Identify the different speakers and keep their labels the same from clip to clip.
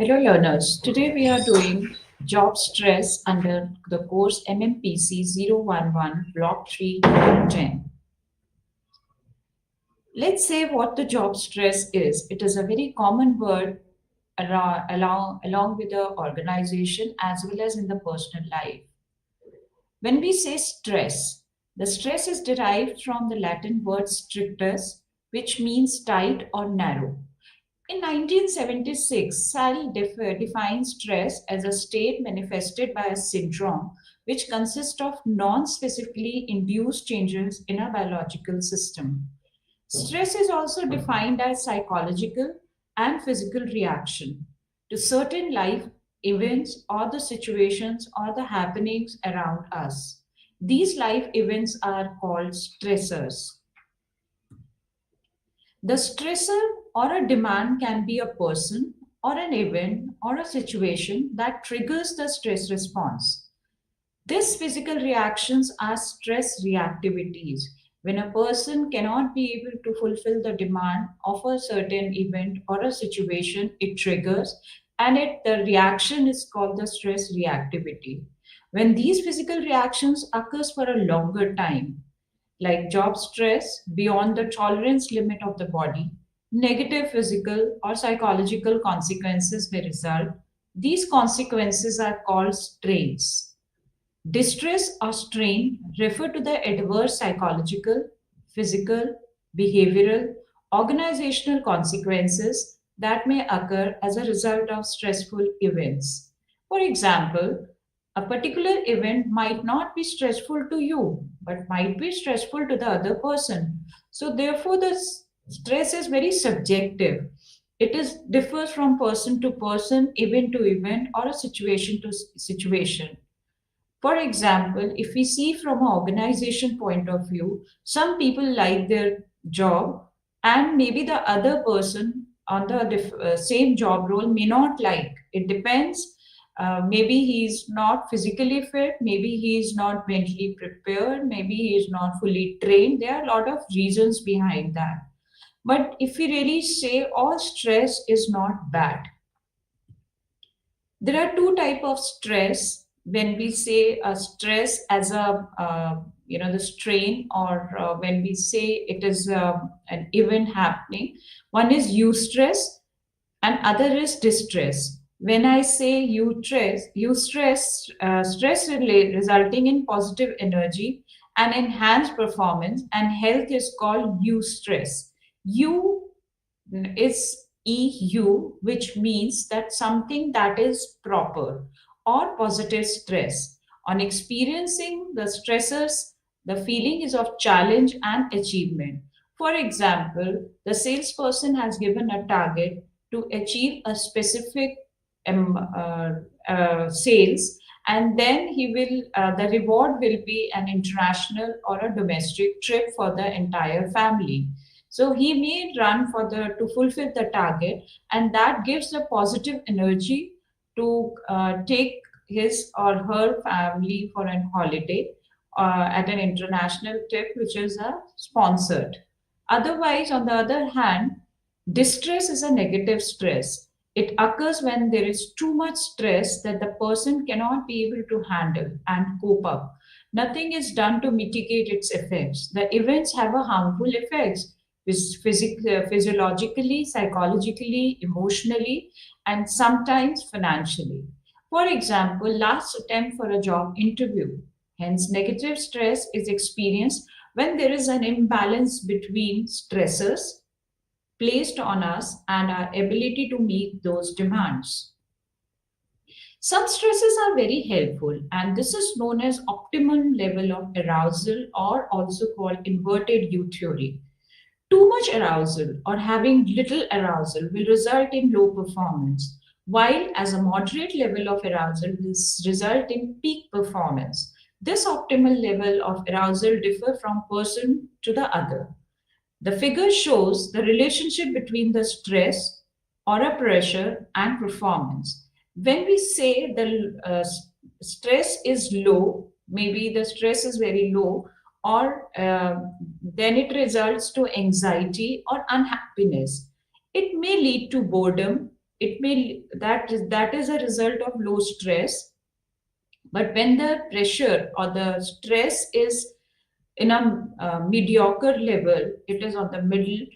Speaker 1: Hello learners, today we are doing job stress under the course MMPC011 Block 3 10. Let's say what the job stress is. It is a very common word along with the organization as well as in the personal life. When we say stress, the stress is derived from the Latin word strictus, which means tight or narrow. In 1976, Sall defines stress as a state manifested by a syndrome which consists of non specifically induced changes in a biological system. Stress is also defined as psychological and physical reaction to certain life events or the situations or the happenings around us. These life events are called stressors. The stressor or a demand can be a person or an event or a situation that triggers the stress response. These physical reactions are stress reactivities. When a person cannot be able to fulfill the demand of a certain event or a situation, it triggers, and the reaction is called the stress reactivity. When these physical reactions occurs for a longer time, like job stress beyond the tolerance limit of the body, negative physical or psychological consequences may result. These consequences are called strains. Distress or strain refer to the adverse psychological, physical, behavioral, organizational consequences that may occur as a result of stressful events. For example, a particular event might not be stressful to you, but might be stressful to the other person. So, therefore, the stress is very subjective. It is differs from person to person, event to event, or a situation to situation. For example, if we see from an organization point of view, some people like their job, and maybe the other person on the same job role may not like. It depends. Maybe he's not physically fit, maybe he is not mentally prepared, maybe he is not fully trained. There are a lot of reasons behind that. But if we really say all stress is not bad, there are two type of stress. When we say stress as a the strain, or when we say it is an event happening, one is eustress and other is distress. When I say eustress, resulting in positive energy and enhanced performance and health is called eustress. U is EU, which means that something that is proper or positive stress. On experiencing the stressors, the feeling is of challenge and achievement. For example, the salesperson has given a target to achieve a specific sales, and then the reward will be an international or a domestic trip for the entire family. So he may run for the to fulfill the target, and that gives a positive energy to take his or her family for an holiday at an international trip, which is sponsored. Otherwise, on the other hand, distress is a negative stress. It occurs when there is too much stress that the person cannot be able to handle and cope up. Nothing is done to mitigate its effects. The events have a harmful effects physiologically, psychologically, emotionally, and sometimes financially. For example, last attempt for a job interview. Hence, negative stress is experienced when there is an imbalance between stressors placed on us and our ability to meet those demands. Some stresses are very helpful, and this is known as optimum level of arousal, or also called inverted U theory. Too much arousal or having little arousal will result in low performance, while as a moderate level of arousal will result in peak performance. This optimal level of arousal differ from person to the other. The figure shows the relationship between the stress or a pressure and performance. When we say the stress is low, maybe the stress is very low, or then it results to anxiety or unhappiness. It may lead to boredom, that is a result of low stress. But when the pressure or the stress is in a mediocre level, it is on the middle,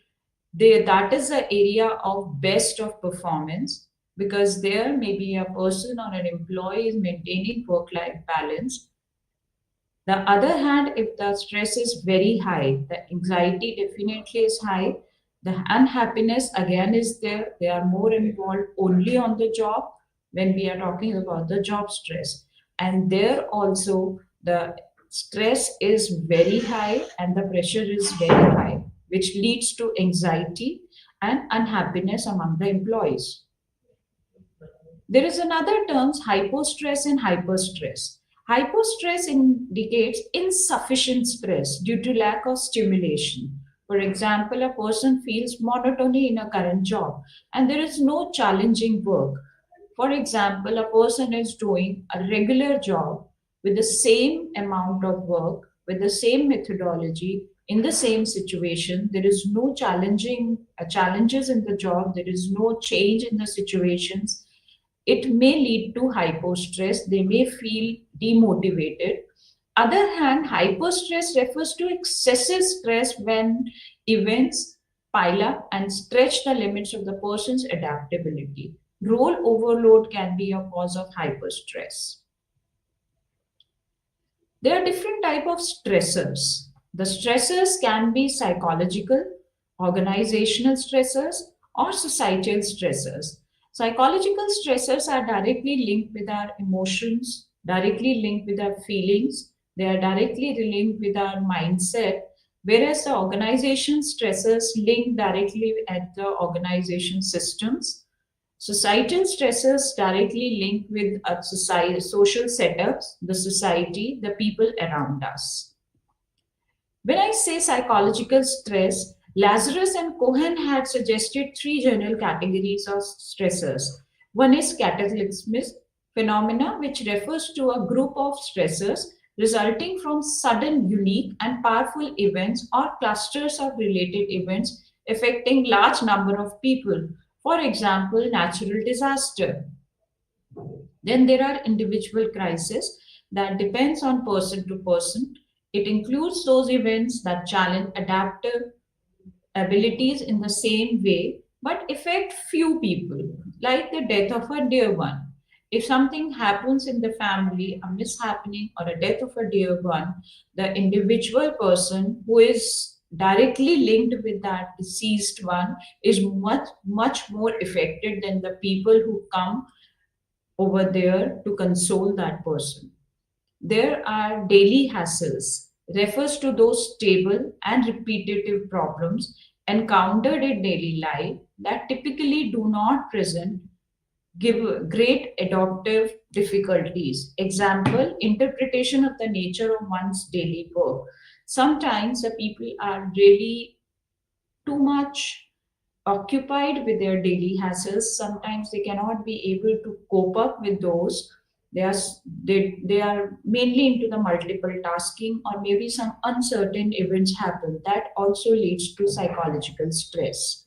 Speaker 1: that is the area of best of performance, because there maybe a person or an employee is maintaining work-life balance. The other hand, if the stress is very high, the anxiety definitely is high, the unhappiness again is there. They are more involved only on the job when we are talking about the job stress. And there also the stress is very high and the pressure is very high, which leads to anxiety and unhappiness among the employees. There is another term, hypostress and hyperstress. Hypostress indicates insufficient stress due to lack of stimulation. For example, a person feels monotony in a current job and there is no challenging work. For example, a person is doing a regular job with the same amount of work, with the same methodology, in the same situation. There is no challenges in the job. There is no change in the situations. It may lead to hypostress. They may feel demotivated. Other hand, hyperstress refers to excessive stress when events pile up and stretch the limits of the person's adaptability. Role overload can be a cause of hyperstress. There are different types of stressors. The stressors can be psychological, organizational stressors, or societal stressors. Psychological stressors are directly linked with our emotions, directly linked with our feelings, they are directly linked with our mindset, whereas the organization stressors link directly at the organization systems. Societal stressors directly link with social setups, the society, the people around us. When I say psychological stress, Lazarus and Cohen had suggested three general categories of stressors. One is cataclysmic phenomena, which refers to a group of stressors resulting from sudden, unique, and powerful events or clusters of related events affecting large number of people. For example, natural disaster. Then there are individual crises that depends on person to person. It includes those events that challenge adaptive abilities in the same way but affect few people, like the death of a dear one. If something happens in the family, a mishappening or a death of a dear one, the individual person who is directly linked with that deceased one is much more affected than the people who come over there to console that person. There are daily hassles, refers to those stable and repetitive problems encountered in daily life that typically do not present give great adaptive difficulties. Example, interpretation of the nature of one's daily work. Sometimes the people are really too much occupied with their daily hassles. Sometimes they cannot be able to cope up with those. They are mainly into the multiple tasking, or maybe some uncertain events happen that also leads to psychological stress.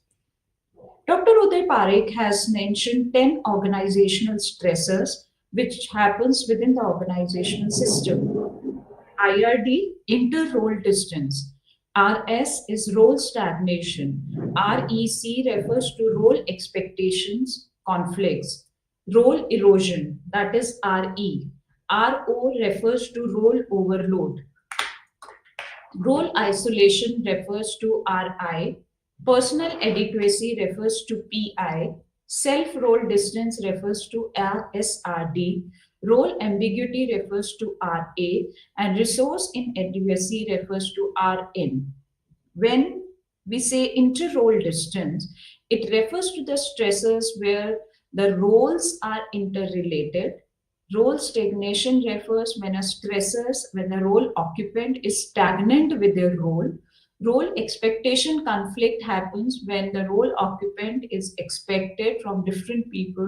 Speaker 1: Dr. Uday Parekh has mentioned 10 organizational stressors which happens within the organizational system. IRD, inter-role distance. RS is role stagnation. REC refers to role expectations, conflicts. Role erosion, that is RE. RO refers to role overload. Role isolation refers to RI. Personal adequacy refers to PI. Self-role distance refers to SRD. Role ambiguity refers to RA. And resource inadequacy refers to RN. When we say inter-role distance, it refers to the stressors where the roles are interrelated. Role stagnation refers when the role occupant is stagnant with their role. Role expectation conflict happens when the role occupant is expected from different people.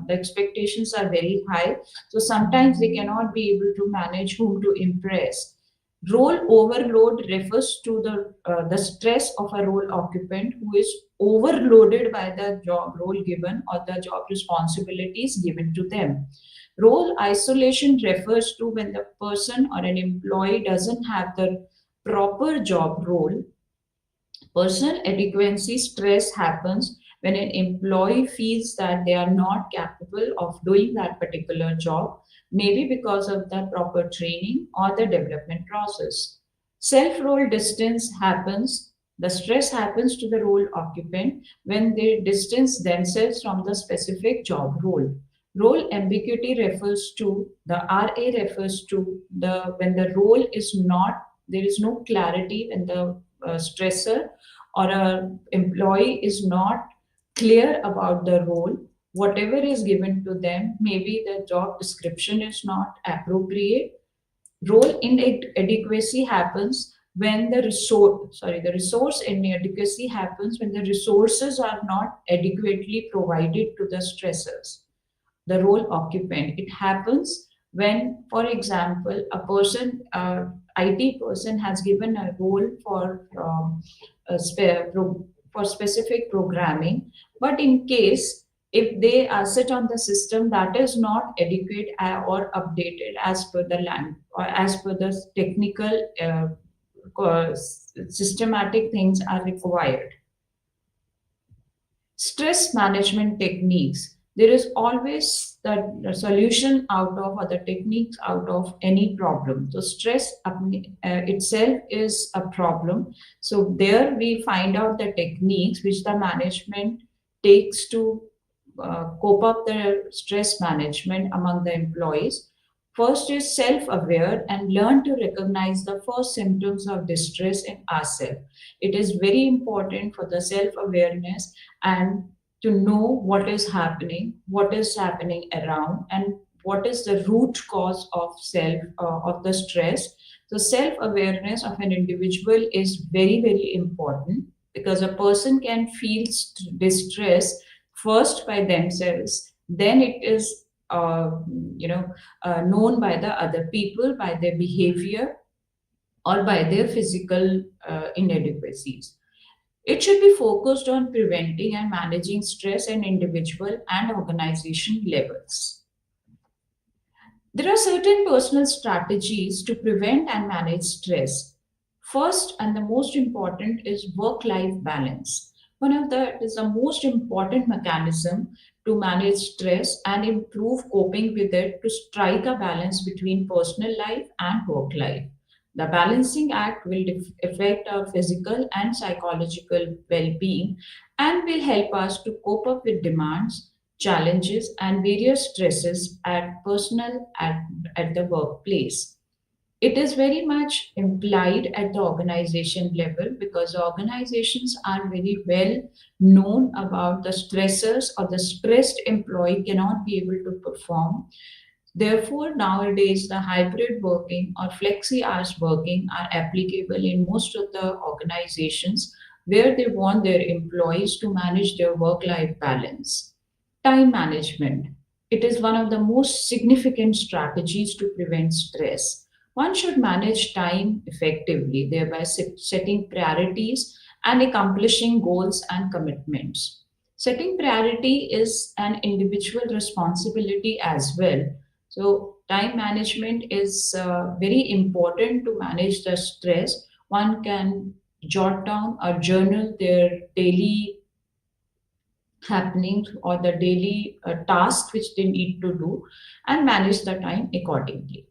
Speaker 1: The expectations are very high, so sometimes they cannot be able to manage whom to impress. Role overload refers to the stress of a role occupant who is overloaded by the job role given or the job responsibilities given to them. Role isolation refers to when the person or an employee doesn't have the proper job role. Personal adequacy stress happens when an employee feels that they are not capable of doing that particular job, maybe because of the proper training or the development process. Self role distance happens, the stress happens to the role occupant when they distance themselves from the specific job role. Role ambiguity refers to the RA refers to the when the role is not, there is no clarity when the stressor or a employee is not clear about the role, whatever is given to them, maybe the job description is not appropriate. Role inadequacy happens when the resource inadequacy happens when the resources are not adequately provided to the stressors, the role occupant. It happens when, for example, a person, IT person, has given a role for for specific programming, but in case if they sit on the system that is not adequate or updated as per the land or as per the technical systematic things are required. Stress management techniques. There is always the solution out of or the techniques out of any problem. So stress itself is a problem. So there we find out the techniques which the management takes to cope up the stress management among the employees. First is self-aware and learn to recognize the first symptoms of distress in ourselves. It is very important for the self-awareness and to know what is happening around, and what is the root cause of of the stress. The self-awareness of an individual is very, very important because a person can feel distress first by themselves, then it is known by the other people, by their behavior or by their physical inadequacies. It should be focused on preventing and managing stress at individual and organization levels. There are certain personal strategies to prevent and manage stress. First and the most important is work-life balance. One of the is the most important mechanism to manage stress and improve coping with it, to strike a balance between personal life and work life. The balancing act will affect our physical and psychological well-being and will help us to cope up with demands, challenges, and various stresses at the workplace. It is very much implied at the organization level because organizations are very well known about the stressors, or the stressed employee cannot be able to perform. Therefore, nowadays, the hybrid working or flexi hours working are applicable in most of the organizations where they want their employees to manage their work life balance. Time management. It is one of the most significant strategies to prevent stress. One should manage time effectively, thereby setting priorities and accomplishing goals and commitments. Setting priority is an individual responsibility as well. So, time management is very important to manage the stress. One can jot down or journal their daily happenings or the daily tasks which they need to do and manage the time accordingly.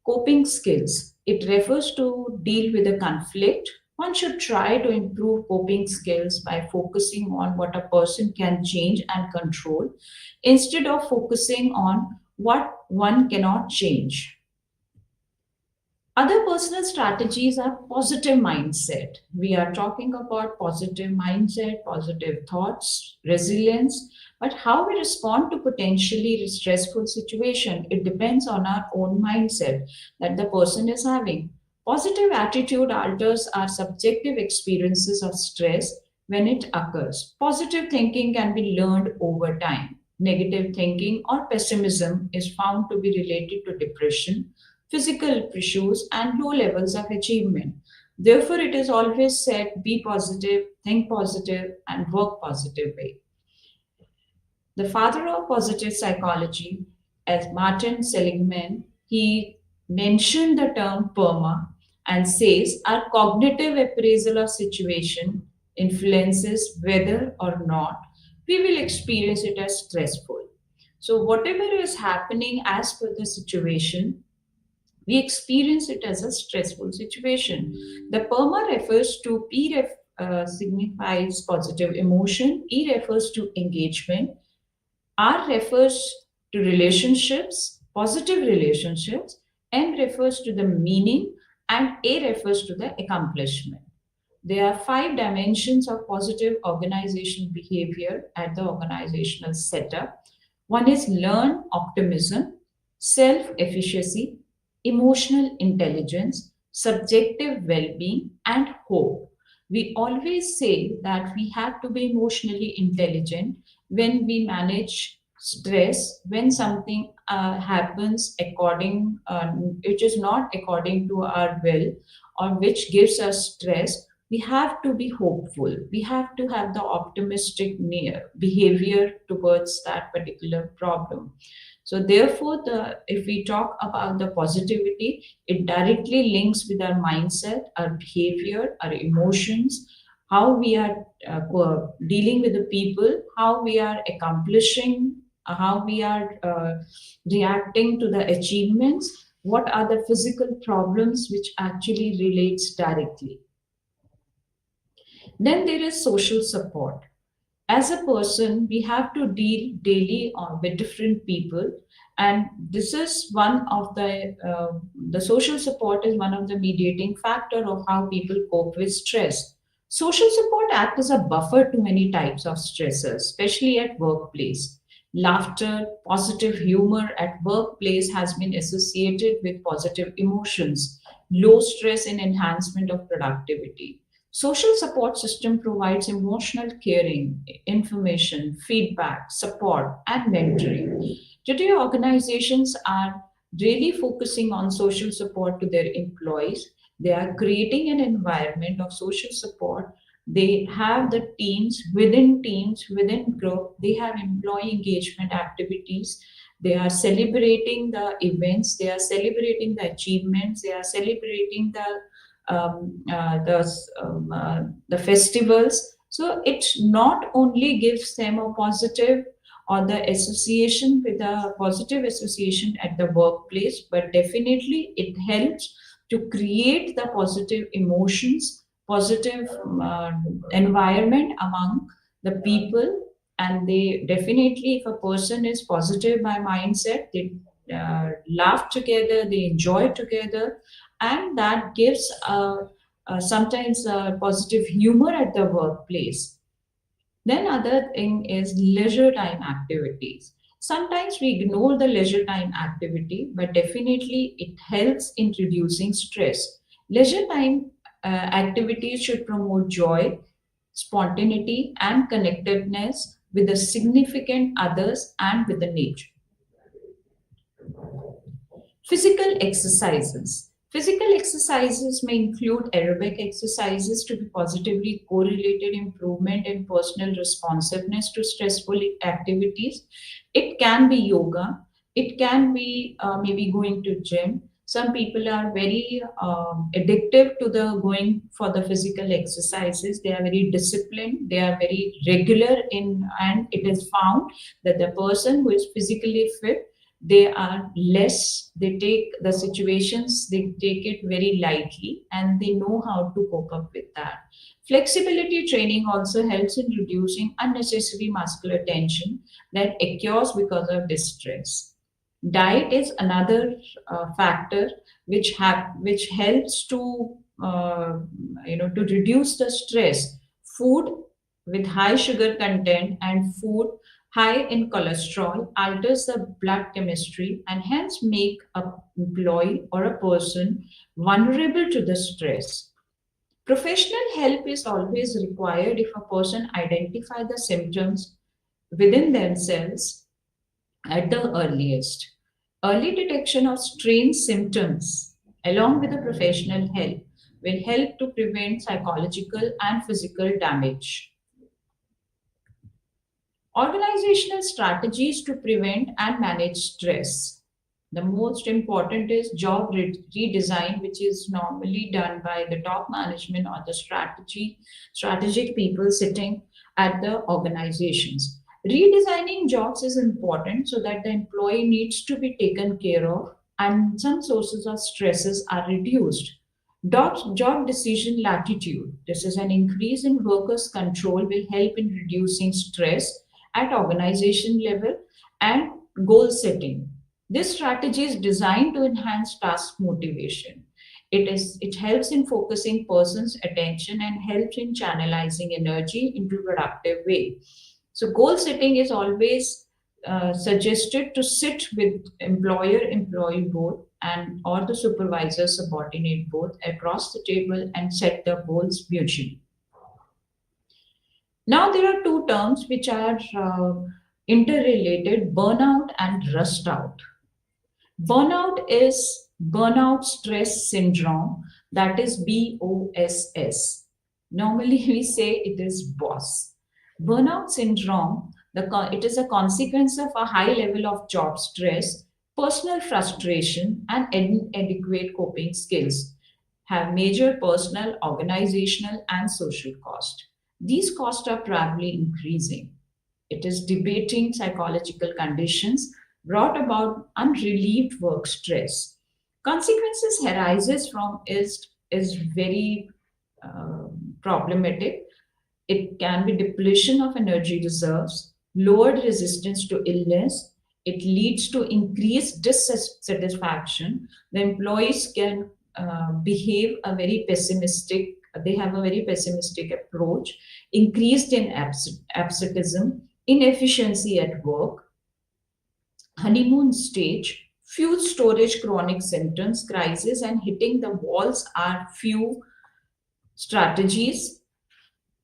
Speaker 1: Coping skills. It refers to deal with a conflict. One should try to improve coping skills by focusing on what a person can change and control instead of focusing on what one cannot change. Other personal strategies are positive mindset. We are talking about positive mindset, positive thoughts, resilience, but how we respond to potentially stressful situation, it depends on our own mindset that the person is having. Positive attitude alters our subjective experiences of stress when it occurs. Positive thinking can be learned over time. Negative thinking or pessimism is found to be related to depression, physical issues, and low levels of achievement. Therefore, it is always said, be positive, think positive, and work positively. The father of positive psychology, as Martin Seligman, he mentioned the term PERMA and says our cognitive appraisal of situation influences whether or not we will experience it as stressful. So whatever is happening as per the situation, we experience it as a stressful situation. The PERMA refers to signifies positive emotion, E refers to engagement, R refers to relationships, positive relationships, M refers to the meaning, and A refers to the accomplishment. There are 5 dimensions of positive organizational behavior at the organizational setup. One is learn optimism, self efficacy, emotional intelligence, subjective well being, and hope. We always say that we have to be emotionally intelligent when we manage stress, when something happens which is not according to our will or which gives us stress. We have to be hopeful. We have to have the optimistic behavior towards that particular problem. So therefore, if we talk about the positivity, it directly links with our mindset, our behavior, our emotions, how we are dealing with the people, how we are accomplishing, how we are reacting to the achievements, what are the physical problems which actually relates directly. Then there is social support. As a person, we have to deal daily with different people, and this is one of the social support is one of the mediating factor of how people cope with stress. Social support acts as a buffer to many types of stressors, especially at workplace. Laughter, positive humor at workplace has been associated with positive emotions, low stress, and enhancement of productivity. Social support system provides emotional caring, information, feedback, support, and mentoring. Today, organizations are really focusing on social support to their employees. They are creating an environment of social support. They have the teams, within group, they have employee engagement activities. They are celebrating the events, they are celebrating the achievements, they are celebrating um, uh, the, the festivals. So it not only gives them a positive or the association with a positive association at the workplace, but definitely it helps to create the positive emotions, positive environment among the people. And they definitely, if a person is positive by mindset, they laugh together, they enjoy together, and that gives sometimes positive humor at the workplace. Then other thing is leisure time activities. Sometimes we ignore the leisure time activity, but definitely it helps in reducing stress. Leisure time activities should promote joy, spontaneity, and connectedness with the significant others and with the nature. Physical exercises. Physical exercises may include aerobic exercises to be positively correlated improvement in personal responsiveness to stressful activities. It can be yoga. It can be maybe going to gym. Some people are very addictive to the going for the physical exercises. They are very disciplined. They are very regular in, and it is found that the person who is physically fit, they are less, they take the situations, they take it very lightly, and they know how to cope up with that. Flexibility training also helps in reducing unnecessary muscular tension that occurs because of distress. Diet is another factor which helps to to reduce the stress. Food with high sugar content and food high in cholesterol alters the blood chemistry and hence make a employee or a person vulnerable to the stress. Professional help is always required if a person identify the symptoms within themselves at the earliest. Early detection of strain symptoms along with the professional help will help to prevent psychological and physical damage. Organizational strategies to prevent and manage stress. The most important is job redesign, which is normally done by the top management or the strategic people sitting at the organizations. Redesigning jobs is important so that the employee needs to be taken care of and some sources of stresses are reduced. Job decision latitude. This is an increase in workers' control will help in reducing stress at organization level and goal setting. This strategy is designed to enhance task motivation. It helps in focusing person's attention and helps in channelizing energy into productive way. So goal setting is always suggested to sit with employee both and or the supervisor subordinate both across the table and set the goals mutually. Now there are two terms which are interrelated: burnout and rust out. Burnout is burnout stress syndrome, that is BOSS. Normally we say it is BOSS. Burnout syndrome, it is a consequence of a high level of job stress, personal frustration, and inadequate coping skills, have major personal, organizational, and social cost. These costs are probably increasing. It is debating psychological conditions brought about unrelieved work stress. Consequences arises from is very problematic. It can be depletion of energy reserves, lowered resistance to illness. It leads to increased dissatisfaction. The employees can behave a very pessimistic. They have a very pessimistic approach, increased in absenteeism, inefficiency at work, honeymoon stage, few storage chronic symptoms, crisis, and hitting the walls are few strategies.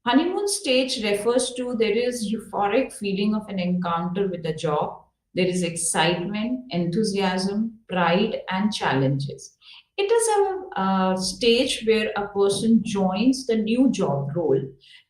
Speaker 1: Honeymoon stage refers to there is euphoric feeling of an encounter with a job. There is excitement, enthusiasm, pride, and challenges. It is a stage where a person joins the new job role.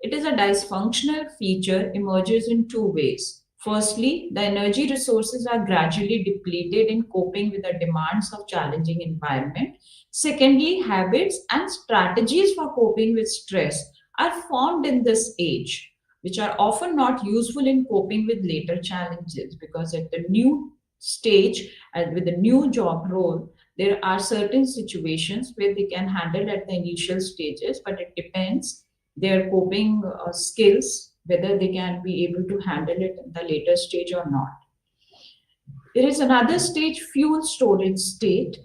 Speaker 1: It is a dysfunctional feature emerges in two ways. Firstly, the energy resources are gradually depleted in coping with the demands of challenging environment. Secondly, habits and strategies for coping with stress are formed in this age, which are often not useful in coping with later challenges, because at the new stage and with the new job role, there are certain situations where they can handle at the initial stages, but it depends their coping skills, whether they can be able to handle it at the later stage or not. There is another stage, fuel storage stage.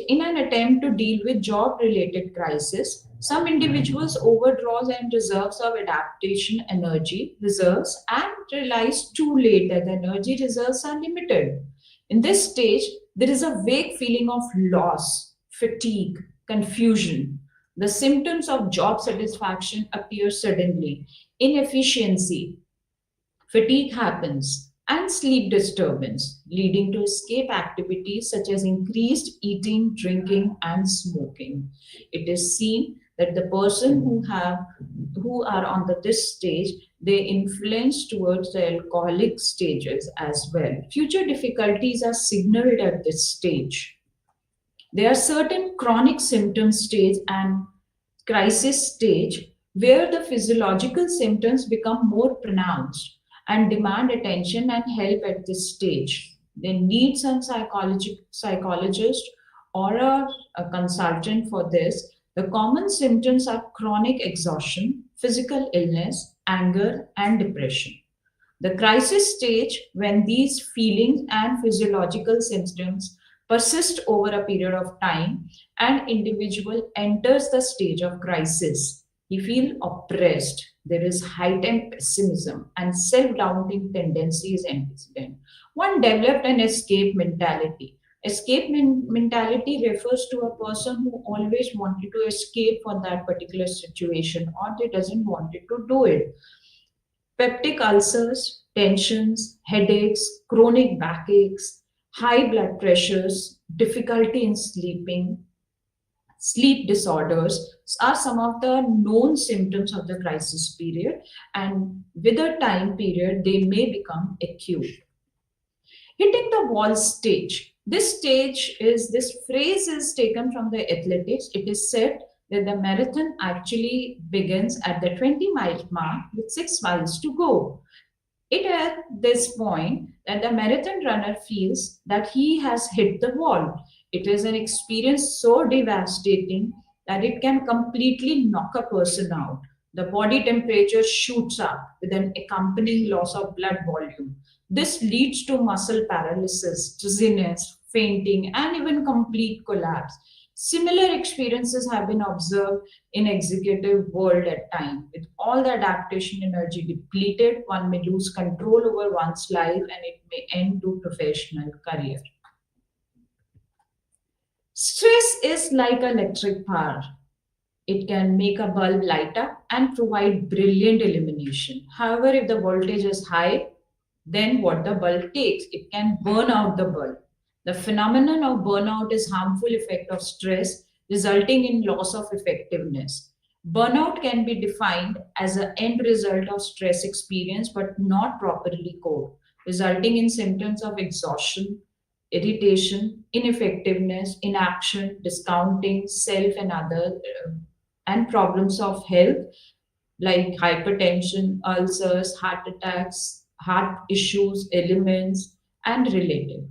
Speaker 1: In an attempt to deal with job related crisis, some individuals overdraws and reserves of adaptation energy reserves and realize too late that the energy reserves are limited. In this stage, there is a vague feeling of loss, fatigue, confusion. The symptoms of job satisfaction appear suddenly. Inefficiency, fatigue happens, and sleep disturbance, leading to escape activities such as increased eating, drinking, and smoking. It is seen that the person who are on this stage, they influence towards the alcoholic stages as well. Future difficulties are signaled at this stage. There are certain chronic symptom stage and crisis stage where the physiological symptoms become more pronounced and demand attention and help at this stage. They need some psychologist or a consultant for this. The common symptoms are chronic exhaustion, physical illness, anger, and depression. The crisis stage, when these feelings and physiological symptoms persist over a period of time, an individual enters the stage of crisis. He feels oppressed. There is heightened pessimism and self-doubting tendencies antecedent. One developed an escape mentality. Escape mentality refers to a person who always wanted to escape from that particular situation or they doesn't wanted to do it. Peptic ulcers, tensions, headaches, chronic backaches, high blood pressures, difficulty in sleeping, sleep disorders are some of the known symptoms of the crisis period, and with a time period, they may become acute. Hitting the wall stage. This phrase is taken from the athletics. It is said that the marathon actually begins at the 20-mile mark with 6 miles to go. It at this point that the marathon runner feels that he has hit the wall. It is an experience so devastating that it can completely knock a person out. The body temperature shoots up with an accompanying loss of blood volume. This leads to muscle paralysis, dizziness, fainting, and even complete collapse. Similar experiences have been observed in executive world at times. With all the adaptation energy depleted, one may lose control over one's life and it may end to professional career. Stress is like electric power. It can make a bulb light up and provide brilliant illumination. However, if the voltage is high, then what the bulb takes, it can burn out the bulb. The phenomenon of burnout is harmful effect of stress, resulting in loss of effectiveness. Burnout can be defined as an end result of stress experience but not properly coded, resulting in symptoms of exhaustion, irritation, ineffectiveness, inaction, discounting, self and other, and problems of health like hypertension, ulcers, heart attacks, heart issues, ailments, and related.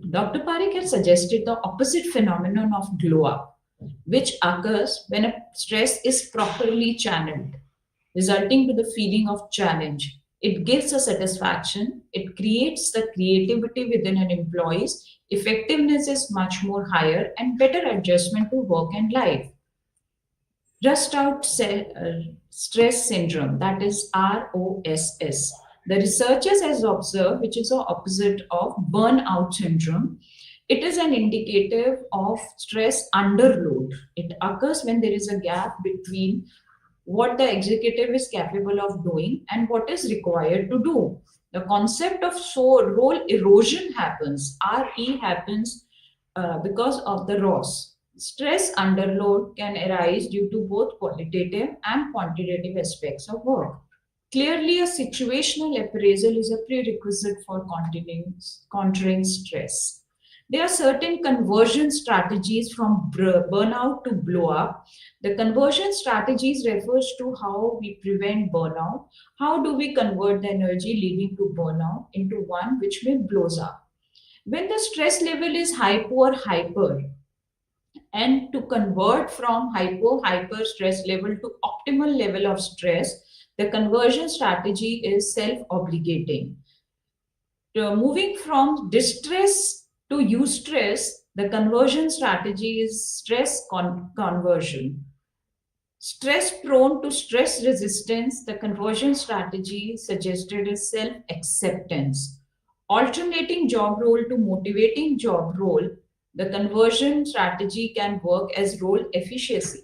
Speaker 1: Dr. Parikh has suggested the opposite phenomenon of glow up, which occurs when a stress is properly channeled, resulting to the feeling of challenge. It gives a satisfaction, it creates the creativity within an employee's, effectiveness is much more higher and better adjustment to work and life. Rust out stress syndrome, that is ROSS. The researchers has observed, which is the opposite of burnout syndrome. It is an indicative of stress underload. It occurs when there is a gap between what the executive is capable of doing and what is required to do. The concept of role erosion happens, RE happens because of the ROS. Stress underload can arise due to both qualitative and quantitative aspects of work. Clearly, a situational appraisal is a prerequisite for countering stress. There are certain conversion strategies from burnout to blow up. The conversion strategies refers to how we prevent burnout. How do we convert the energy leading to burnout into one which may blows up? When the stress level is hypo or hyper, and to convert from hyper stress level to optimal level of stress, the conversion strategy is self-obligating. Moving from distress to eustress, the conversion strategy is stress conversion. Stress prone to stress resistance, the conversion strategy suggested is self-acceptance. Alternating job role to motivating job role, the conversion strategy can work as role efficiency.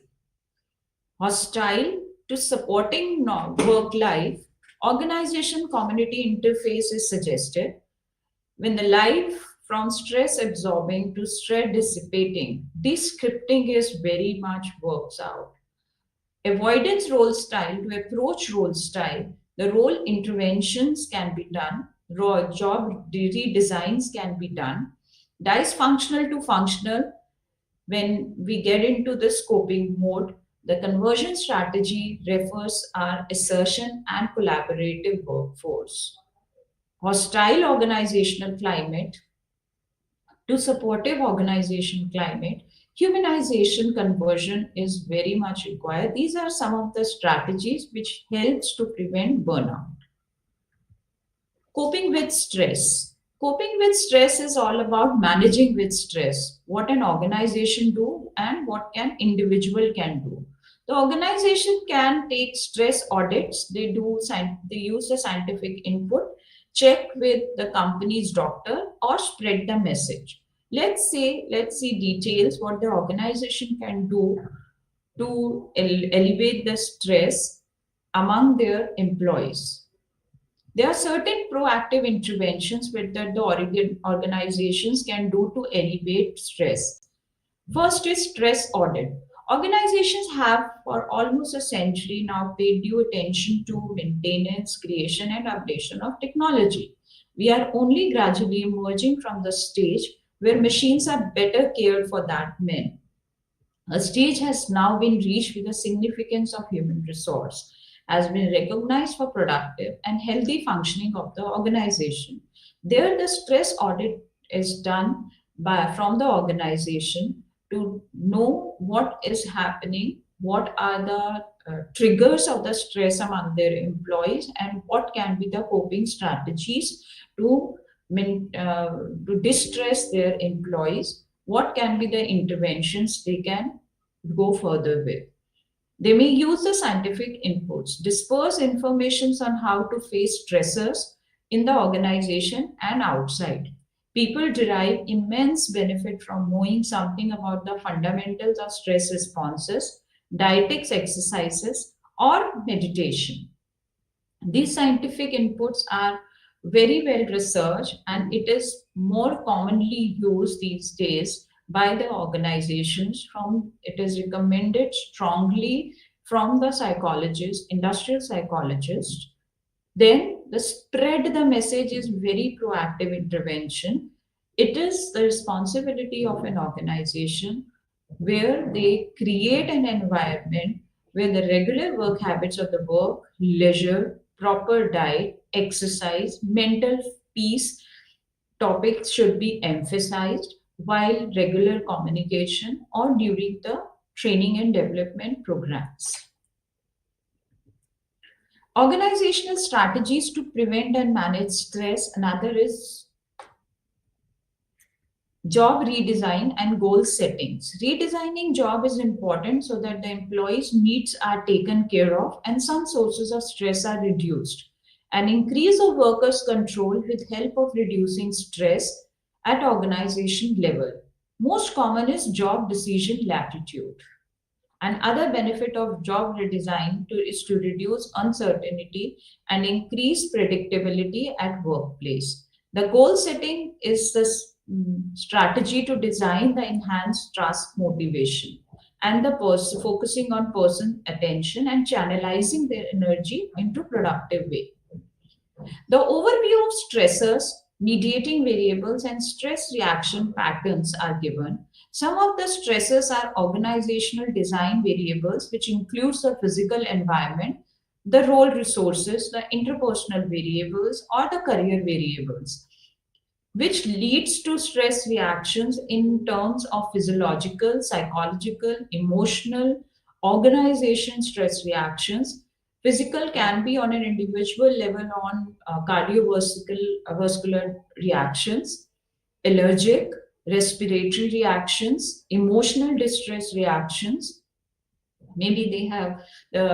Speaker 1: Hostile to supporting work life, organization community interface is suggested. When the life from stress absorbing to stress dissipating, descripting is very much works out. Avoidance role style to approach role style, the role interventions can be done, job redesigns can be done. Dysfunctional to functional, when we get into the scoping mode, the conversion strategy refers our assertion and collaborative workforce. Hostile organizational climate to supportive organization climate, humanization conversion is very much required. These are some of the strategies which helps to prevent burnout. Coping with stress. Coping with stress is all about managing with stress, what an organization do and what an individual can do. The organization can take stress audits. They use the scientific input, check with the company's doctor, or spread the message. Let's see details what the organization can do to elevate the stress among their employees. There are certain proactive interventions that the organizations can do to elevate stress. First is stress audit. Organizations have for almost a century now paid due attention to maintenance, creation, and updation of technology. We are only gradually emerging from the stage where machines are better cared for than men. A stage has now been reached with the significance of human resource has been recognized for productive and healthy functioning of the organization. There, the stress audit is done from the organization to know what is happening, what are the triggers of the stress among their employees, and what can be the coping strategies to, to distress their employees, what can be the interventions they can go further with. They may use the scientific inputs, disperse information on how to face stressors in the organization and outside. People derive immense benefit from knowing something about the fundamentals of stress responses, dietetics exercises, or meditation. These scientific inputs are very well researched and it is more commonly used these days by the organizations. From it is recommended strongly from the psychologists, industrial psychologists. Then the spread the message is very proactive intervention. It is the responsibility of an organization where they create an environment where the regular work habits of the work, leisure, proper diet, exercise, mental peace topics should be emphasized while regular communication or during the training and development programs. Organizational strategies to prevent and manage stress. Another is job redesign and goal settings. Redesigning job is important so that the employees' needs are taken care of and some sources of stress are reduced. An increase of workers' control with help of reducing stress at organization level. Most common is job decision latitude. Another benefit of job redesign is to reduce uncertainty and increase predictability at workplace. The goal setting is the strategy to design the enhanced task motivation and the person focusing on person attention and channelizing their energy into productive way. The overview of stressors, mediating variables, and stress reaction patterns are given. Some of the stressors are organizational design variables, which includes the physical environment, the role resources, the interpersonal variables, or the career variables, which leads to stress reactions in terms of physiological, psychological, emotional, organization stress reactions. Physical can be on an individual level on cardiovascular reactions, allergic, respiratory reactions, emotional distress reactions. Maybe they have,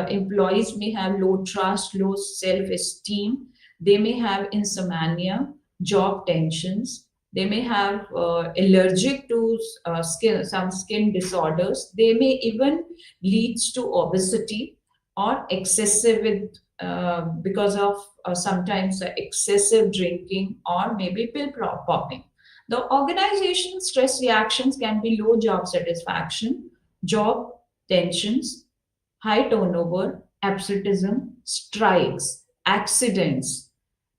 Speaker 1: employees may have low trust, low self-esteem. They may have insomnia, job tensions. They may have allergic to some skin disorders. They may even leads to obesity or excessive with because of sometimes excessive drinking or maybe pill popping. The organizational stress reactions can be low job satisfaction, job tensions, high turnover, absenteeism, strikes, accidents,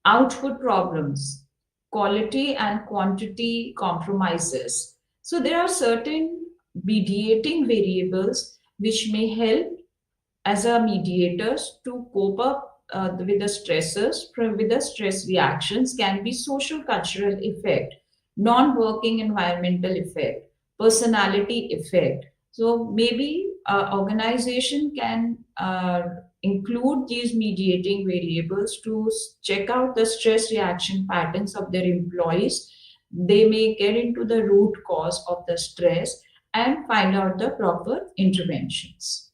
Speaker 1: output problems, quality and quantity compromises. So there are certain mediating variables which may help as a mediators to cope up with the stressors with the stress reactions. Can be social cultural effect, non-working environmental effect, personality effect. So maybe organization can include these mediating variables to check out the stress reaction patterns of their employees. They may get into the root cause of the stress and find out the proper interventions.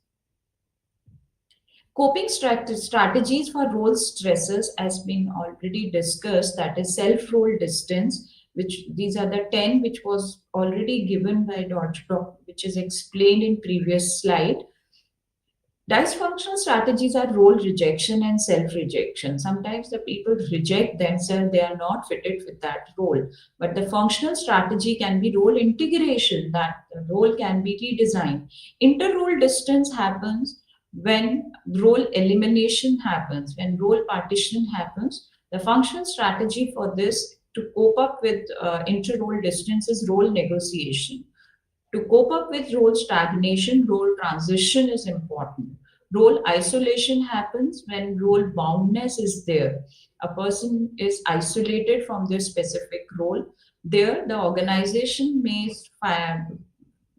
Speaker 1: Coping strategies for role stresses has been already discussed, that is self-role distance, which these are the 10 which was already given by Dr. which is explained in previous slide. Dysfunctional strategies are role rejection and self-rejection. Sometimes the people reject themselves, they are not fitted with that role. But the functional strategy can be role integration, that the role can be redesigned. Inter-role distance happens when role elimination happens, when role partition happens. The functional strategy for this to cope up with inter-role distance is role negotiation. To cope up with role stagnation, role transition is important. Role isolation happens when role boundness is there. A person is isolated from their specific role. There, the organization may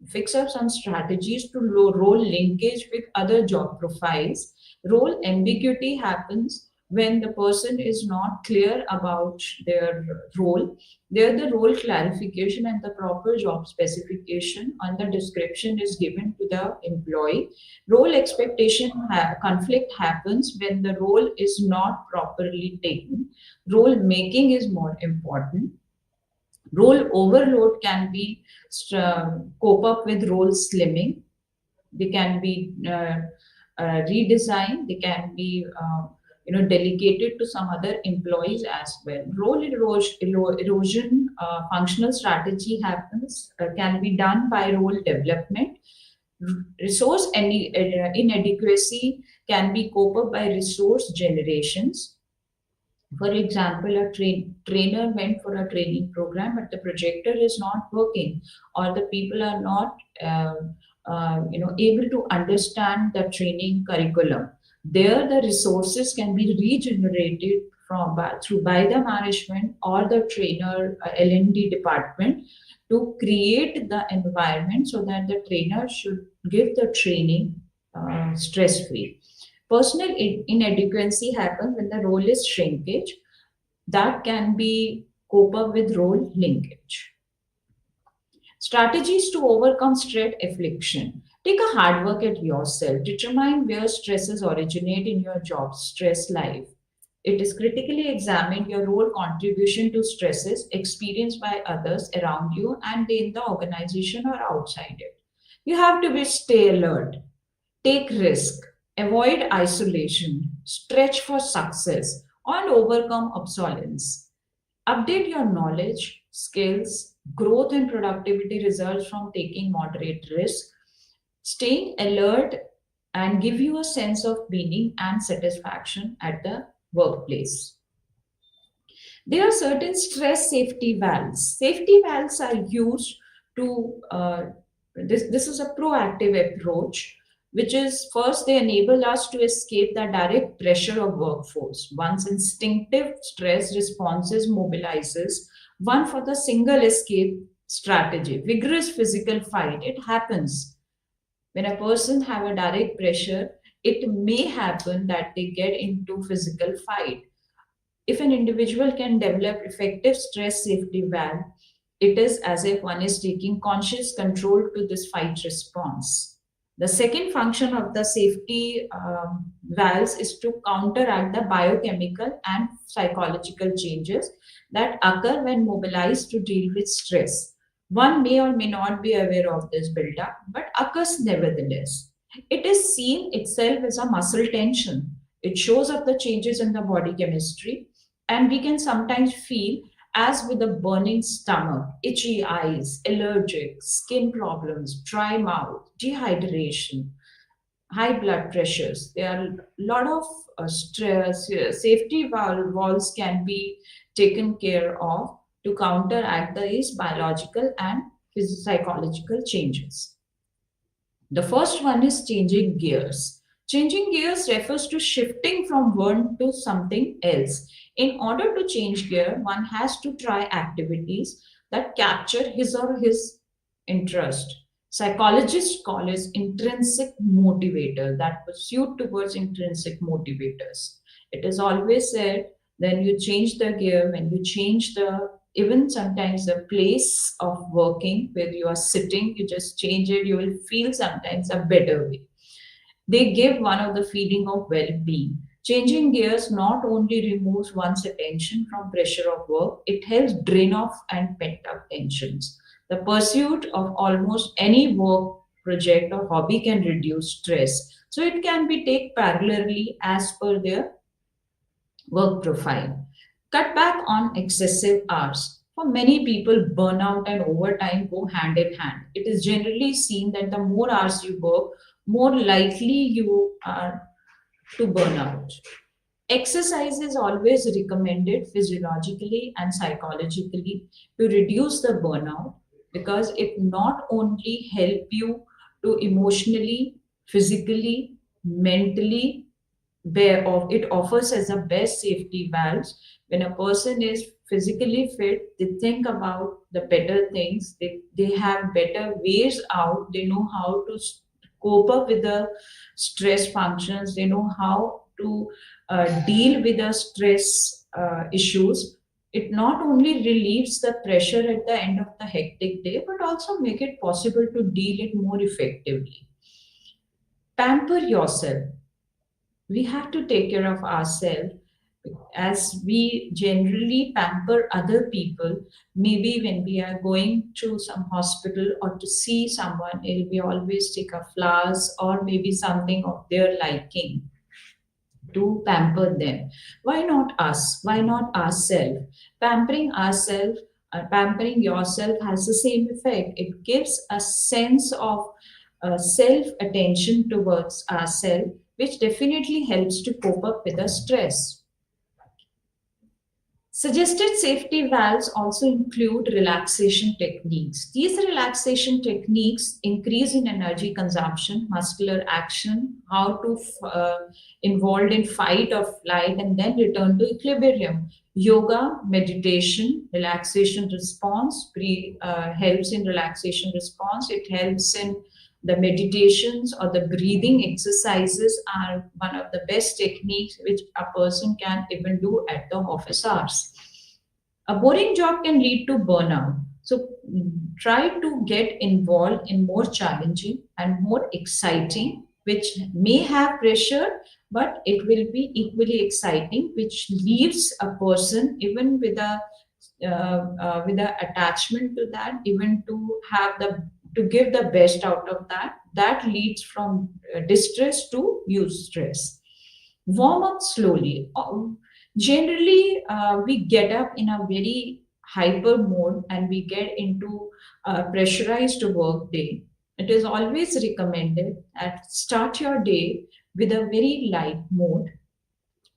Speaker 1: fix up some strategies to role linkage with other job profiles. Role ambiguity happens when the person is not clear about their role. There, the role clarification and the proper job specification and the description is given to the employee. Role expectation conflict happens when the role is not properly taken. Role making is more important. Role overload can be cope up with role slimming. They can be redesigned. They can be delegated to some other employees as well. Role erosion functional strategy happens can be done by role development. Resource inadequacy can be cope up by resource generations. For example, a trainer went for a training program, but the projector is not working, or the people are not, able to understand the training curriculum. There, the resources can be regenerated by the management or the trainer L&D department to create the environment so that the trainer should give the training stress free. Personal inadequacy happens when the role is shrinkage. That can be cope up with role linkage. Strategies to overcome stress affliction. Take a hard work at yourself. Determine where stresses originate in your job stress life. It is critically examine your role contribution to stresses experienced by others around you and in the organization or outside it. You have to stay alert, take risk, avoid isolation, stretch for success, and overcome obsolescence. Update your knowledge, skills, growth and productivity results from taking moderate risk. Staying alert and give you a sense of meaning and satisfaction at the workplace. There are certain stress safety valves. Safety valves are used to, this is a proactive approach, which is first they enable us to escape the direct pressure of workforce. One's instinctive stress responses mobilizes one for the single escape strategy. Vigorous physical fight, it happens. When a person have a direct pressure, it may happen that they get into physical fight. If an individual can develop effective stress safety valve, it is as if one is taking conscious control to this fight response. The second function of the safety valves is to counteract the biochemical and psychological changes that occur when mobilized to deal with stress. One may or may not be aware of this buildup, but occurs nevertheless. It is seen itself as a muscle tension. It shows up the changes in the body chemistry, and we can sometimes feel as with a burning stomach, itchy eyes, allergic, skin problems, dry mouth, dehydration, high blood pressures. There are a lot of safety valves can be taken care of to counteract these biological and psychological changes. The first one is changing gears. Changing gears refers to shifting from one to something else. In order to change gear, one has to try activities that capture his or his interest. Psychologists call it intrinsic motivator, that pursuit towards intrinsic motivators. It is always said when you change the gear, when you change the even sometimes the place of working where you are sitting, you just change it, you will feel sometimes a better way. They give one of the feeling of well-being. Changing gears not only removes one's attention from pressure of work, it helps drain off and pent-up tensions. The pursuit of almost any work project or hobby can reduce stress. So it can be taken parallelly as per their work profile. Cut back on excessive hours. For many people, burnout and overtime go hand in hand. It is generally seen that the more hours you work, more likely you are to burn out. Exercise is always recommended physiologically and psychologically to reduce the burnout, because it not only help you to emotionally, physically, mentally bear off, it offers as a best safety valves. When a person is physically fit, they think about the better things, they have better ways out, they know how to cope up with the stress functions, they know how to deal with the stress issues. It not only relieves the pressure at the end of the hectic day, but also make it possible to deal it more effectively. Pamper yourself. We have to take care of ourselves, as we generally pamper other people. Maybe when we are going to some hospital or to see someone ill, we always take a flowers or maybe something of their liking to pamper them. Why not us? Why not ourselves? Pampering ourselves, pampering yourself has the same effect. It gives a sense of self attention towards ourselves, which definitely helps to cope up with the stress. Suggested safety valves also include relaxation techniques. These relaxation techniques increase in energy consumption, muscular action, how to involved in fight or flight, and then return to equilibrium. Yoga, meditation, relaxation response helps in relaxation response. It helps in the meditations or the breathing exercises are one of the best techniques which a person can even do at the office hours. A boring job can lead to burnout. So try to get involved in more challenging and more exciting, which may have pressure, but it will be equally exciting, which leaves a person even with a attachment to that, even to have the to give the best out of that. That leads from distress to eustress. Warm up slowly. Generally, we get up in a very hyper mode and we get into a pressurized work day. It is always recommended that start your day with a very light mode.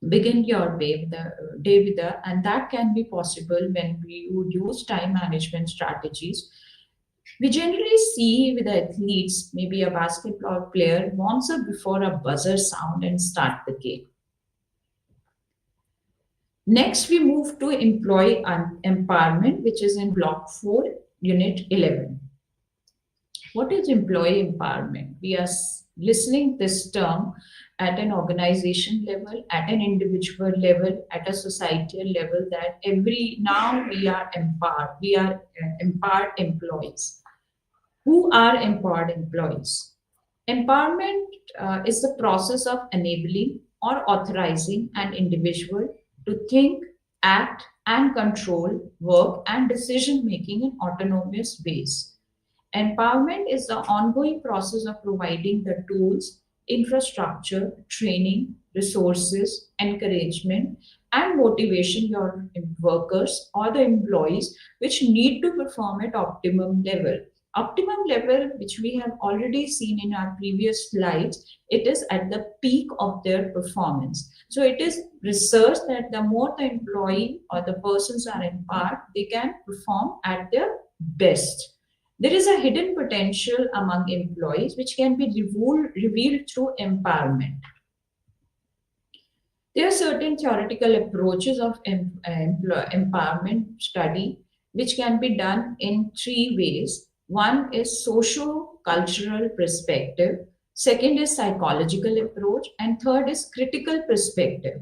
Speaker 1: Begin your day with a, and that can be possible when we would use time management strategies. We generally see with the athletes, maybe a basketball player warms up before a buzzer sound and start the game. Next, we move to employee empowerment, which is in Block 4, Unit 11. What is employee empowerment? We are listening this term at an organization level, at an individual level, at a societal level, that now we are empowered. We are empowered employees. Who are empowered employees? Empowerment is the process of enabling or authorizing an individual to think, act, and control work and decision making in autonomous ways. Empowerment is the ongoing process of providing the tools, infrastructure, training, resources, encouragement, and motivation your workers or the employees which need to perform at optimum level. Optimum level, which we have already seen in our previous slides, it is at the peak of their performance. So it is research that the more the employee or the persons are empowered, they can perform at their best. There is a hidden potential among employees which can be revealed through empowerment. There are certain theoretical approaches of empowerment study which can be done in 3 ways. One is socio-cultural perspective, second is psychological approach, and third is critical perspective.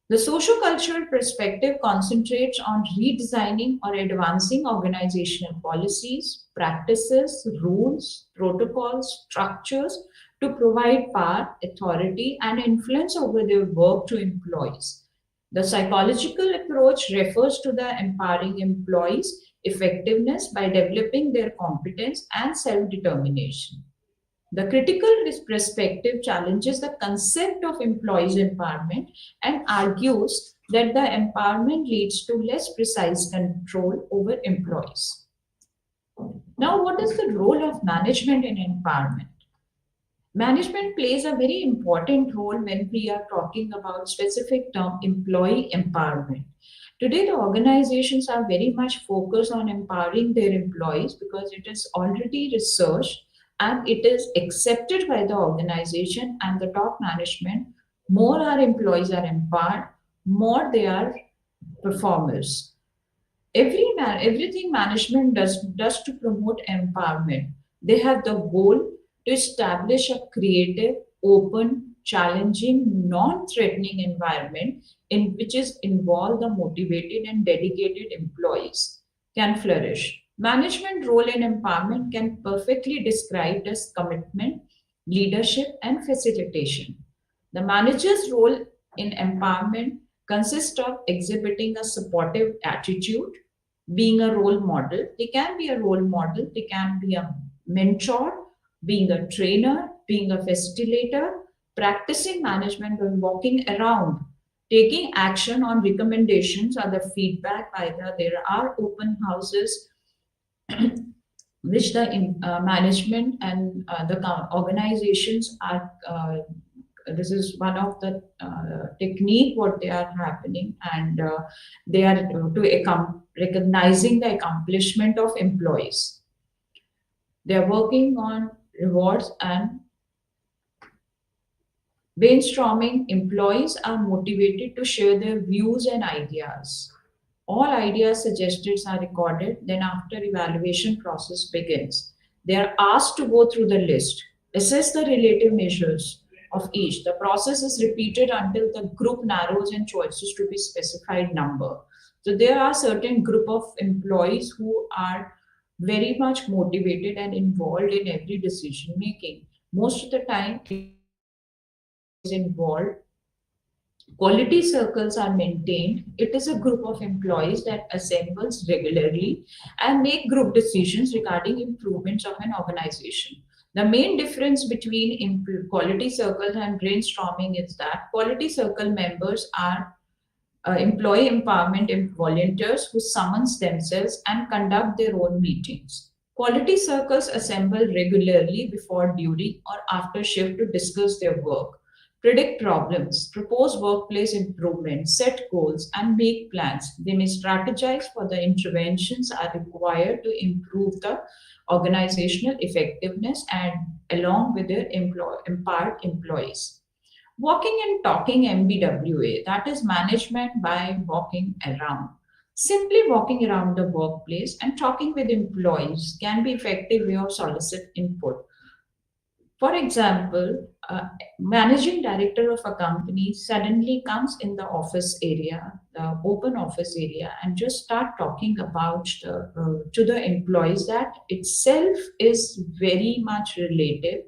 Speaker 1: The socio-cultural perspective concentrates on redesigning or advancing organizational policies, practices, rules, protocols, structures to provide power, authority, and influence over their work to employees. The psychological approach refers to the empowering employees' effectiveness by developing their competence and self-determination. The critical perspective challenges the concept of employees' empowerment and argues that the empowerment leads to less precise control over employees. Now, what is the role of management in empowerment? Management plays a very important role when we are talking about specific term employee empowerment. Today, the organizations are very much focused on empowering their employees because it is already researched and it is accepted by the organization and the top management. More our employees are empowered, more they are performers. Everything management does to promote empowerment. They have the goal to establish a creative, open, challenging, non-threatening environment in which is involved the motivated and dedicated employees can flourish. Management role in empowerment can perfectly described as commitment, leadership, and facilitation. The manager's role in empowerment consists of exhibiting a supportive attitude, being a role model. They can be a role model, they can be a mentor, being a trainer, being a facilitator, practicing management when walking around, taking action on recommendations or the feedback. Either there are open houses which the management and the organizations are this is one of the technique what they are happening, and they are to recognizing the accomplishment of employees. They are working on rewards and brainstorming. Employees are motivated to share their views and ideas. All ideas suggested are recorded, then after evaluation process begins. They are asked to go through the list, assess the relative measures of each. The process is repeated until the group narrows and choices to be specified number. So there are certain group of employees who are very much motivated and involved in every decision making. Most of the time, is involved. Quality circles are maintained. It is a group of employees that assembles regularly and make group decisions regarding improvements of an organization. The main difference between quality circles and brainstorming is that quality circle members are employee empowerment volunteers who summons themselves and conduct their own meetings. Quality circles assemble regularly before, during, or after shift to discuss their work, predict problems, propose workplace improvements, set goals, and make plans. They may strategize for the interventions are required to improve the organizational effectiveness and along with their empowered employees. Walking and talking MBWA, that is management by walking around. Simply walking around the workplace and talking with employees can be effective way of solicit input. For example, managing director of a company suddenly comes in the office area, the open office area, and just start talking about to the employees. That itself is very much relative,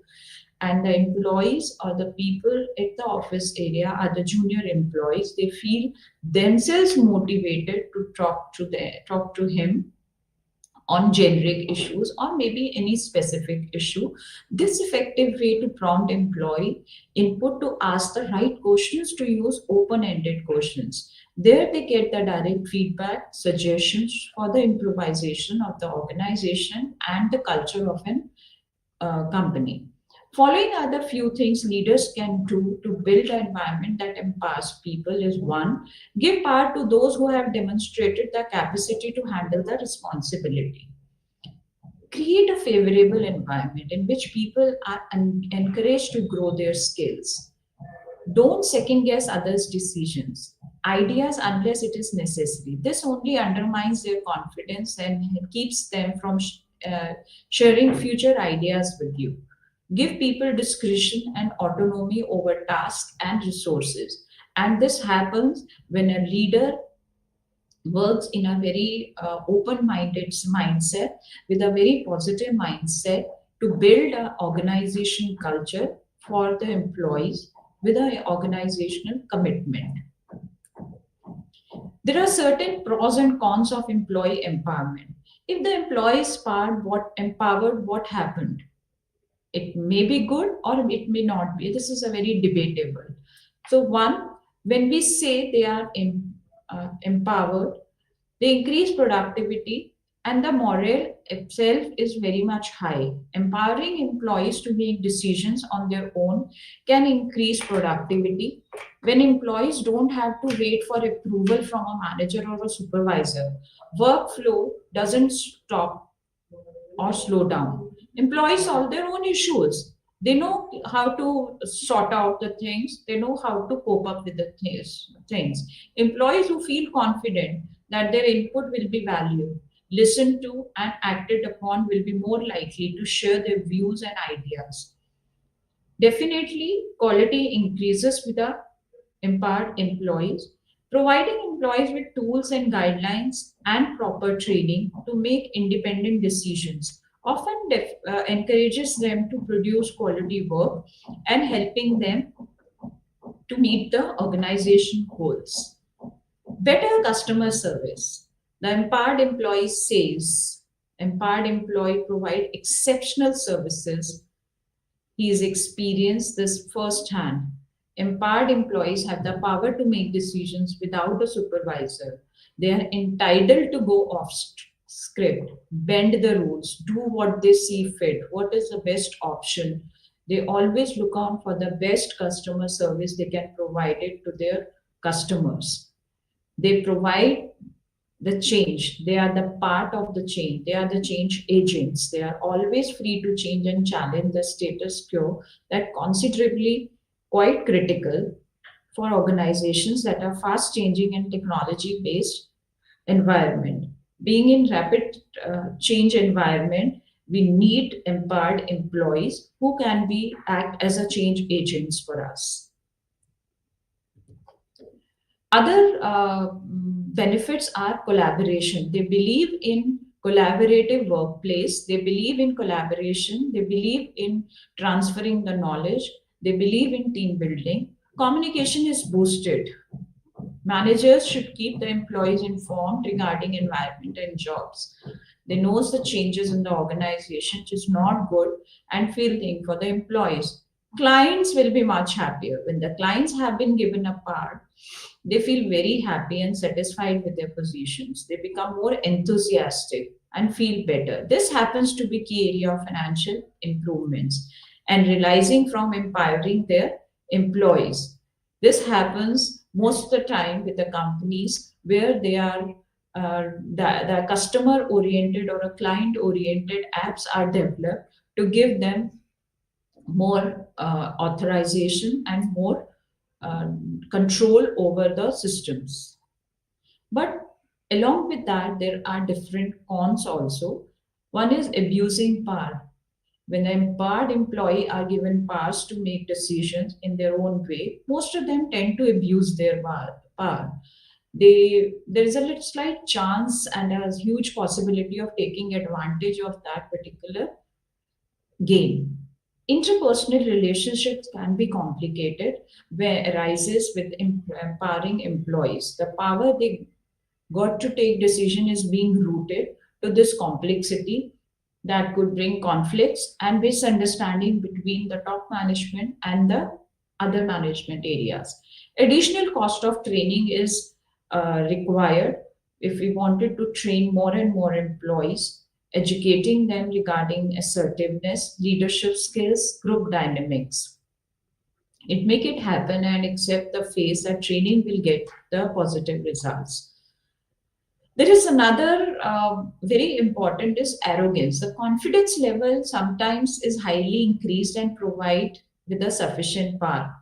Speaker 1: and the employees or the people at the office area are the junior employees. They feel themselves motivated to talk to him on generic issues or maybe any specific issue. This effective way to prompt employee input to ask the right questions, to use open-ended questions. There they get the direct feedback, suggestions for the improvisation of the organization and the culture of an company. Following are the few things leaders can do to build an environment that empowers people is: one, give power to those who have demonstrated the capacity to handle the responsibility. Create a favorable environment in which people are encouraged to grow their skills. Don't second guess others' decisions, ideas unless it is necessary. This only undermines their confidence and keeps them from sharing future ideas with you. Give people discretion and autonomy over tasks and resources. And this happens when a leader works in a very open-minded mindset, with a very positive mindset, to build an organization culture for the employees with an organizational commitment. There are certain pros and cons of employee empowerment. If the employee is empowered, what happened? It may be good or it may not be. This is a very debatable. So one, when we say they are empowered, they increase productivity and the morale itself is very much high. Empowering employees to make decisions on their own can increase productivity. When employees don't have to wait for approval from a manager or a supervisor, workflow doesn't stop or slow down. Employees solve their own issues. They know how to sort out the things, they know how to cope up with the things. Employees who feel confident that their input will be valued, listened to, and acted upon will be more likely to share their views and ideas. Definitely, quality increases with the empowered employees. Providing employees with tools and guidelines and proper training to make independent decisions often encourages them to produce quality work and helping them to meet the organization goals. Better customer service. The empowered employee says, empowered employee provide exceptional services. He has experienced this firsthand. Empowered employees have the power to make decisions without a supervisor. They are entitled to go off script, bend the rules, do what they see fit, what is the best option. They always look on for the best customer service they can provide it to their customers. They provide the change. They are the part of the change. They are the change agents. They are always free to change and challenge the status quo that considerably quite critical for organizations that are fast changing and technology based environment. Being in rapid change environment, we need empowered employees who can be act as a change agents for us. Other benefits are collaboration. They believe in collaborative workplace. They believe in collaboration. They believe in transferring the knowledge. They believe in team building. Communication is boosted. Managers should keep the employees informed regarding environment and jobs. They knows the changes in the organization, which is not good, and feel thing for the employees. Clients will be much happier when the clients have been given a part. They feel very happy and satisfied with their positions. They become more enthusiastic and feel better. This happens to be key area of financial improvements and realizing from empowering their employees. This happens most of the time with the companies where they are the customer oriented or a client oriented apps are developed to give them more authorization and more control over the systems. But along with that, there are different cons also. One is abusing power. When an empowered employee are given powers to make decisions in their own way, most of them tend to abuse their power. There is a little slight chance and a huge possibility of taking advantage of that particular gain. Interpersonal relationships can be complicated where arises with empowering employees. The power they got to take decision is being rooted to this complexity that could bring conflicts and misunderstanding between the top management and the other management areas. Additional cost of training is required if we wanted to train more and more employees, educating them regarding assertiveness, leadership skills, group dynamics. It make it happen and accept the phase that training will get the positive results. There is another very important is arrogance. The confidence level sometimes is highly increased and provide with a sufficient power.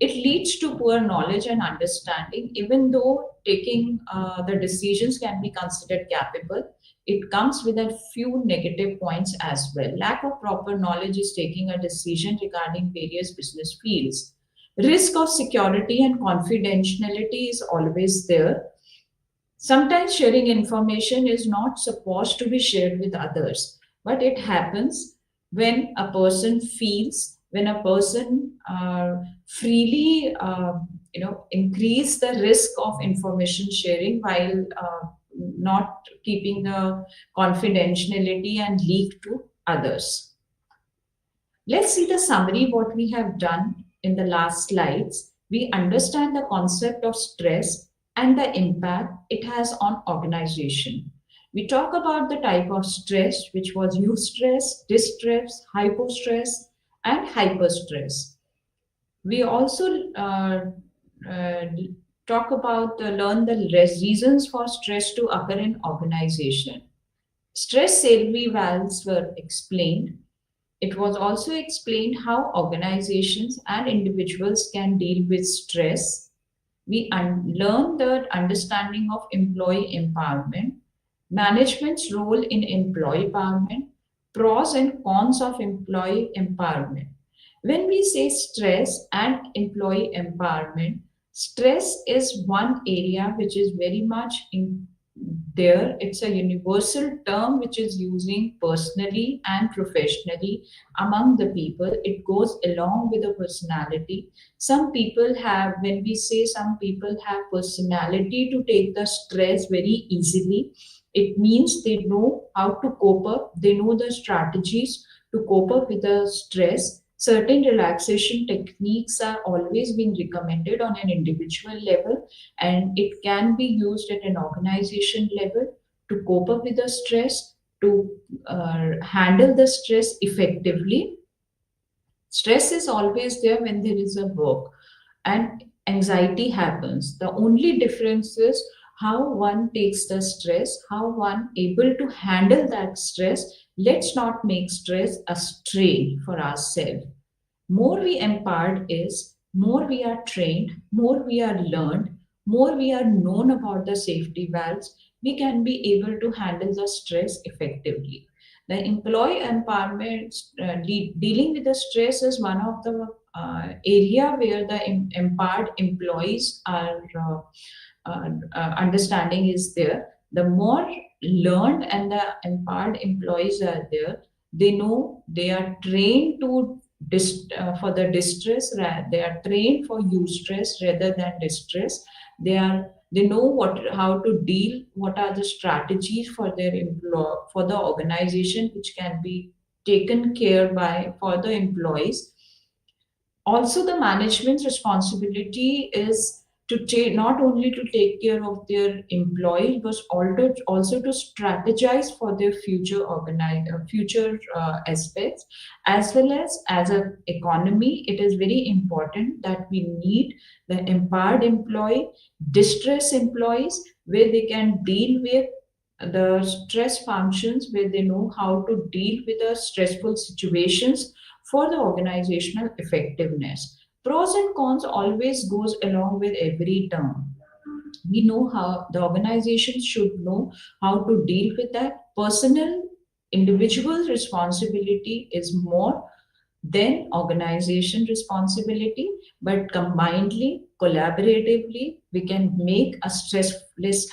Speaker 1: It leads to poor knowledge and understanding, even though taking the decisions can be considered capable. It comes with a few negative points as well. Lack of proper knowledge is taking a decision regarding various business fields. Risk of security and confidentiality is always there. Sometimes sharing information is not supposed to be shared with others, but it happens when a person feels, when a person freely, increase the risk of information sharing while not keeping the confidentiality and leak to others. Let's see the summary what we have done in the last slides. We understand the concept of stress and the impact it has on organization. We talk about the type of stress, which was eustress, distress, hypostress, and hyperstress. We also uh, talk about learn the reasons for stress to occur in organization. Stress salary valves were explained. It was also explained how organizations and individuals can deal with stress. We learn the understanding of employee empowerment, management's role in employee empowerment, pros and cons of employee empowerment. When we say stress and employee empowerment, stress is one area which is very much in there. It's a universal term which is using personally and professionally among the people. It goes along with the personality. Some people have, when we say some people have personality to take the stress very easily, it means they know how to cope up, they know the strategies to cope up with the stress. Certain relaxation techniques are always being recommended on an individual level, and it can be used at an organization level to cope up with the stress, to handle the stress effectively. Stress is always there when there is a work, and anxiety happens. The only difference is how one takes the stress, how one able to handle that stress. Let's not make stress a strain for ourselves. More we empowered is, more we are trained, more we are learned, more we are known about the safety valves, we can be able to handle the stress effectively. The employee empowerment, dealing with the stress is one of the area where the empowered employees are understanding is there. The more learned and the empowered employees are there, they know, they are trained to for the distress, they are trained for eustress rather than distress. They know what, how to deal, what are the strategies for their for the organization which can be taken care by for the employees. Also, the management's responsibility is to take, not only to take care of their employees but also to strategize for their future future aspects, as well as an economy. It is very important that we need the empowered employee, distress employees, where they can deal with the stress functions, where they know how to deal with the stressful situations for the organizational effectiveness. Pros and cons always goes along with every term. We know how the organization should know how to deal with that. Personal individual responsibility is more than organization responsibility, but combinedly, collaboratively, we can make a stressless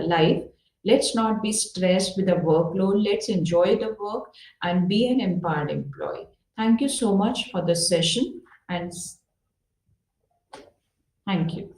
Speaker 1: life. Let's not be stressed with the workload. Let's enjoy the work and be an empowered employee. Thank you so much for this session, and thank you.